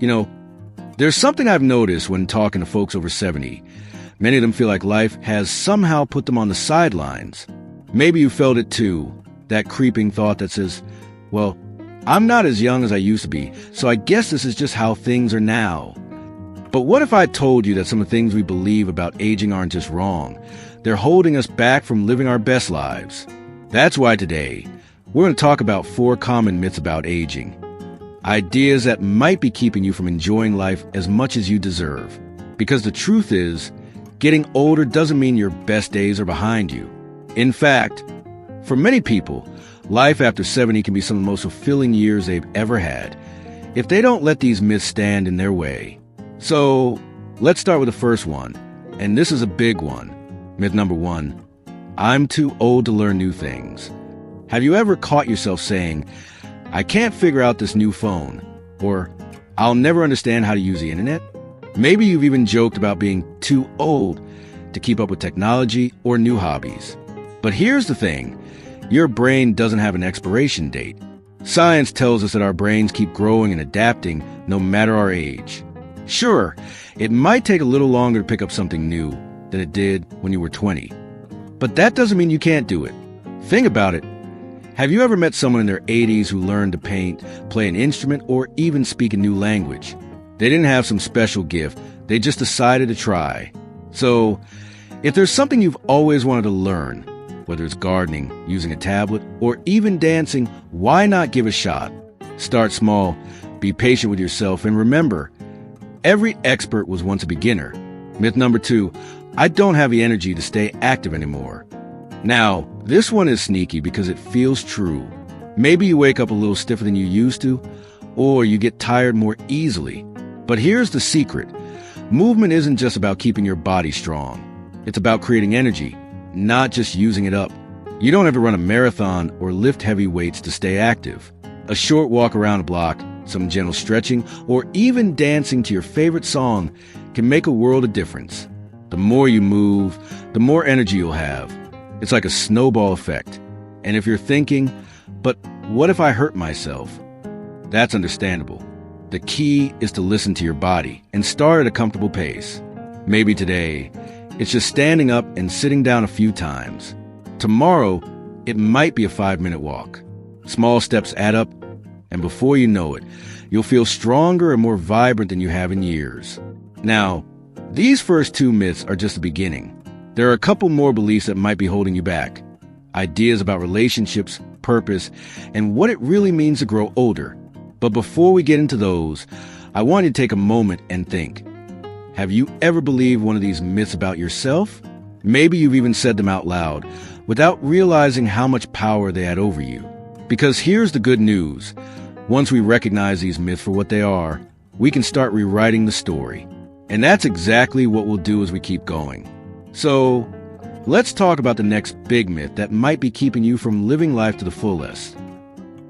You know, there's something I've noticed when talking to folks over 70. Many of them feel like life has somehow put them on the sidelines. Maybe you felt it too, that creeping thought that says, well, I'm not as young as I used to be, so I guess this is just how things are now. But what if I told you that some of the things we believe about aging aren't just wrong? They're holding us back from living our best lives. That's why today, we're going to talk about 4 common myths about aging. Ideas that might be keeping you from enjoying life as much as you deserve. Because the truth is, getting older doesn't mean your best days are behind you. In fact, for many people, life after 70 can be some of the most fulfilling years they've ever had, if they don't let these myths stand in their way. So, let's start with the first one, and this is a big one. Myth number 1, I'm too old to learn new things. Have you ever caught yourself saying, I can't figure out this new phone, or I'll never understand how to use the internet? Maybe you've even joked about being too old to keep up with technology or new hobbies. But here's the thing, your brain doesn't have an expiration date. Science tells us that our brains keep growing and adapting no matter our age. Sure, it might take a little longer to pick up something new than it did when you were 20. But that doesn't mean you can't do it. Think about it. Have you ever met someone in their 80s who learned to paint, play an instrument, or even speak a new language? They didn't have some special gift. They just decided to try. So, if there's something you've always wanted to learn, whether it's gardening, using a tablet, or even dancing, why not give it a shot? Start small, be patient with yourself, and remember, every expert was once a beginner. Myth number 2, I don't have the energy to stay active anymore. Now, this one is sneaky because it feels true. Maybe you wake up a little stiffer than you used to, or you get tired more easily. But here's the secret. Movement isn't just about keeping your body strong. It's about creating energy, not just using it up. You don't have to run a marathon or lift heavy weights to stay active. A short walk around a block, some gentle stretching, or even dancing to your favorite song can make a world of difference. The more you move, the more energy you'll have. It's like a snowball effect. And if you're thinking, but what if I hurt myself? That's understandable. The key is to listen to your body and start at a comfortable pace. Maybe today, it's just standing up and sitting down a few times. Tomorrow, it might be a 5-minute walk. Small steps add up, and before you know it, you'll feel stronger and more vibrant than you have in years. Now, these first 2 myths are just the beginning. There are a couple more beliefs that might be holding you back. Ideas about relationships, purpose, and what it really means to grow older. But before we get into those, I want you to take a moment and think. Have you ever believed one of these myths about yourself? Maybe you've even said them out loud, without realizing how much power they had over you. Because here's the good news. Once we recognize these myths for what they are, we can start rewriting the story. And that's exactly what we'll do as we keep going. So, let's talk about the next big myth that might be keeping you from living life to the fullest.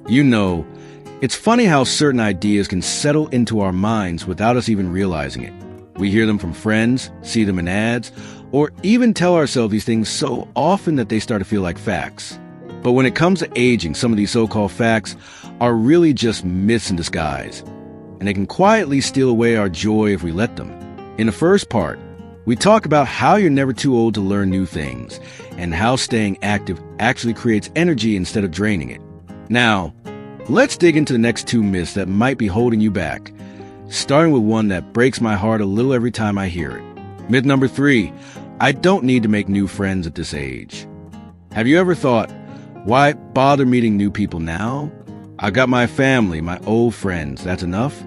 You know, it's funny how certain ideas can settle into our minds without us even realizing it. We hear them from friends, see them in ads, or even tell ourselves these things so often that they start to feel like facts. But when it comes to aging, some of these so-called facts are really just myths in disguise, and they can quietly steal away our joy if we let them. In the first part, we talk about how you're never too old to learn new things, and how staying active actually creates energy instead of draining it. Now, let's dig into the next 2 myths that might be holding you back, starting with one that breaks my heart a little every time I hear it. Myth number 3, I don't need to make new friends at this age. Have you ever thought, why bother meeting new people now? I got my family, my old friends, that's enough?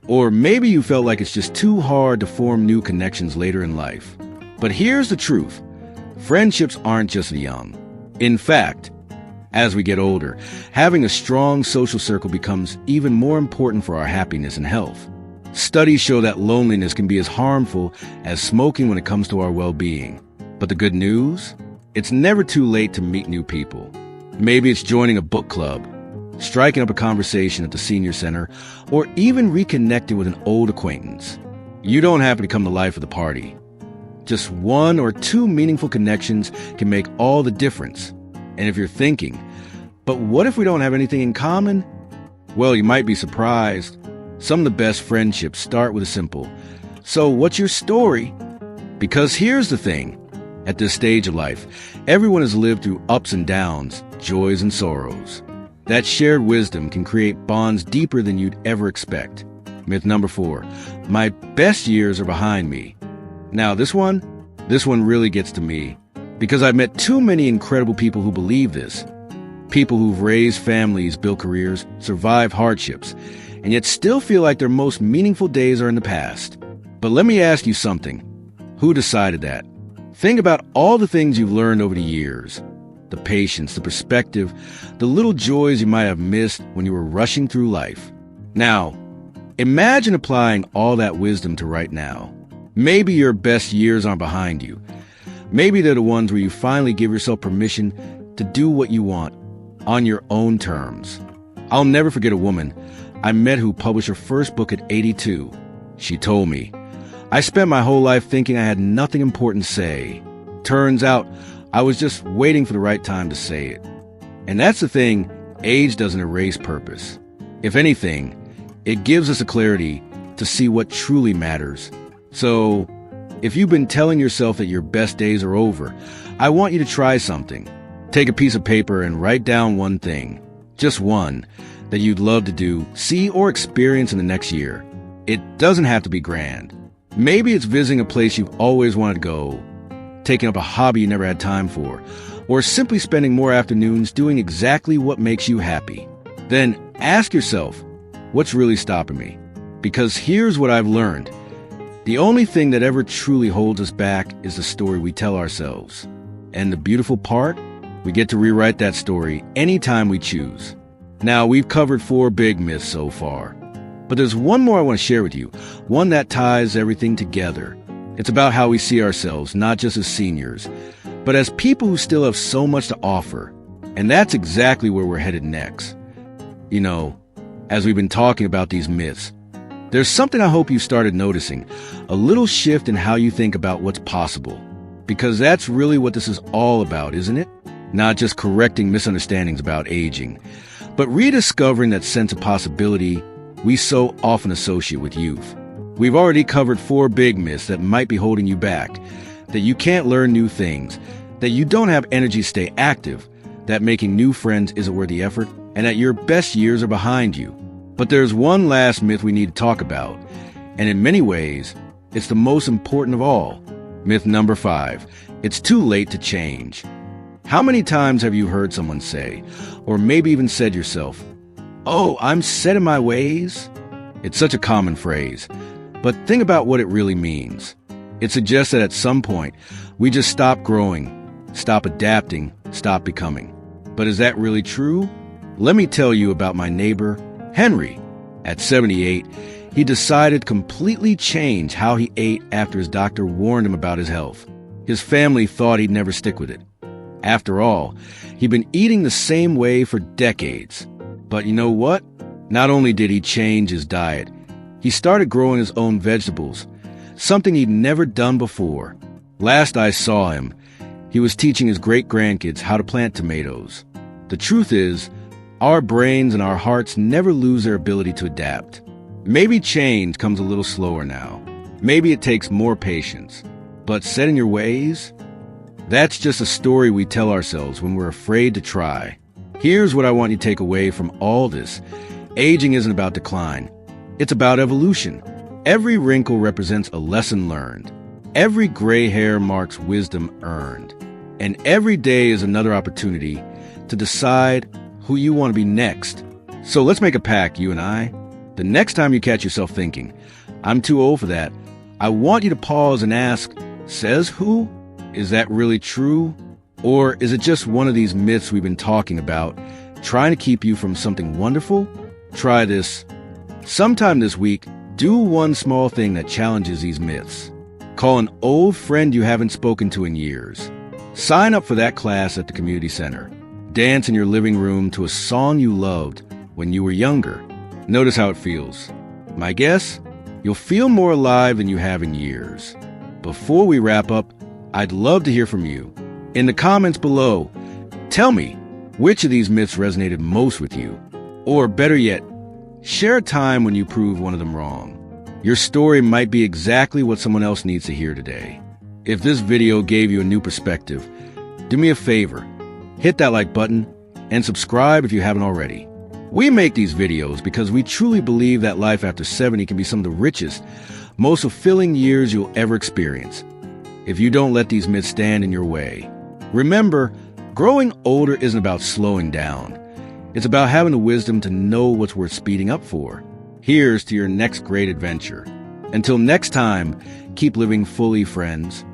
Or maybe you felt like it's just too hard to form new connections later in life. But here's the truth. Friendships aren't just the young. In fact, as we get older, having a strong social circle becomes even more important for our happiness and health. Studies show that loneliness can be as harmful as smoking when it comes to our well-being. But the good news? It's never too late to meet new people. Maybe it's joining a book club, striking up a conversation at the senior center, or even reconnecting with an old acquaintance. You don't have to become the life of the party. Just 1 or 2 meaningful connections can make all the difference. And if you're thinking, but what if we don't have anything in common? Well, you might be surprised. Some of the best friendships start with a simple, "So what's your story?" Because here's the thing. At this stage of life, everyone has lived through ups and downs, joys and sorrows. That shared wisdom can create bonds deeper than you'd ever expect. Myth number 4, my best years are behind me. Now this one really gets to me, because I've met too many incredible people who believe this. People who've raised families, built careers, survived hardships, and yet still feel like their most meaningful days are in the past. But let me ask you something. Who decided that? Think about all the things you've learned over the years. The patience, the perspective, the little joys you might have missed when you were rushing through life. Now, imagine applying all that wisdom to right now. Maybe your best years aren't behind you. Maybe they're the ones where you finally give yourself permission to do what you want on your own terms. I'll never forget a woman I met who published her first book at 82. She told me, "I spent my whole life thinking I had nothing important to say. Turns out I was just waiting for the right time to say it." And that's the thing, age doesn't erase purpose. If anything, it gives us a clarity to see what truly matters. So, if you've been telling yourself that your best days are over, I want you to try something. Take a piece of paper and write down one thing, just one, that you'd love to do, see, or experience in the next year. It doesn't have to be grand. Maybe it's visiting a place you've always wanted to go, taking up a hobby you never had time for, or simply spending more afternoons doing exactly what makes you happy. Then ask yourself, what's really stopping me? Because here's what I've learned. The only thing that ever truly holds us back is the story we tell ourselves. And the beautiful part? We get to rewrite that story anytime we choose. Now, we've covered 4 big myths so far. But there's one more I want to share with you, one that ties everything together. It's about how we see ourselves, not just as seniors, but as people who still have so much to offer. And that's exactly where we're headed next. You know, as we've been talking about these myths, there's something I hope you started noticing, a little shift in how you think about what's possible. Because that's really what this is all about, isn't it? Not just correcting misunderstandings about aging, but rediscovering that sense of possibility we so often associate with youth. We've already covered 4 big myths that might be holding you back, that you can't learn new things, that you don't have energy to stay active, that making new friends isn't worth the effort, and that your best years are behind you. But there's one last myth we need to talk about, and in many ways, it's the most important of all. Myth number 5, it's too late to change. How many times have you heard someone say, or maybe even said yourself, "Oh, I'm set in my ways"? It's such a common phrase, but think about what it really means. It suggests that at some point, we just stop growing, stop adapting, stop becoming. But is that really true? Let me tell you about my neighbor, Henry. At 78, he decided to completely change how he ate after his doctor warned him about his health. His family thought he'd never stick with it. After all, he'd been eating the same way for decades. But you know what? Not only did he change his diet, he started growing his own vegetables, something he'd never done before. Last I saw him, he was teaching his great-grandkids how to plant tomatoes. The truth is, our brains and our hearts never lose their ability to adapt. Maybe change comes a little slower now. Maybe it takes more patience. But set in your ways? That's just a story we tell ourselves when we're afraid to try. Here's what I want you to take away from all this. Aging isn't about decline. It's about evolution. Every wrinkle represents a lesson learned. Every gray hair marks wisdom earned. And every day is another opportunity to decide who you want to be next. So let's make a pact, you and I. The next time you catch yourself thinking, "I'm too old for that," I want you to pause and ask, says who? Is that really true? Or is it just one of these myths we've been talking about, trying to keep you from something wonderful? Try this. Sometime this week, do one small thing that challenges these myths. Call an old friend you haven't spoken to in years. Sign up for that class at the community center. Dance in your living room to a song you loved when you were younger. Notice how it feels. My guess? You'll feel more alive than you have in years. Before we wrap up, I'd love to hear from you. In the comments below, tell me which of these myths resonated most with you. Or better yet, Share a time when you proved one of them wrong. Your story might be exactly what someone else needs to hear today. If this video gave you a new perspective, do me a favor, hit that like button and subscribe if you haven't already. We make these videos because we truly believe that life after 70 can be some of the richest, most fulfilling years you'll ever experience. If you don't let these myths stand in your way, remember, growing older isn't about slowing down. It's about having the wisdom to know what's worth speeding up for. Here's to your next great adventure. Until next time, keep living fully, friends.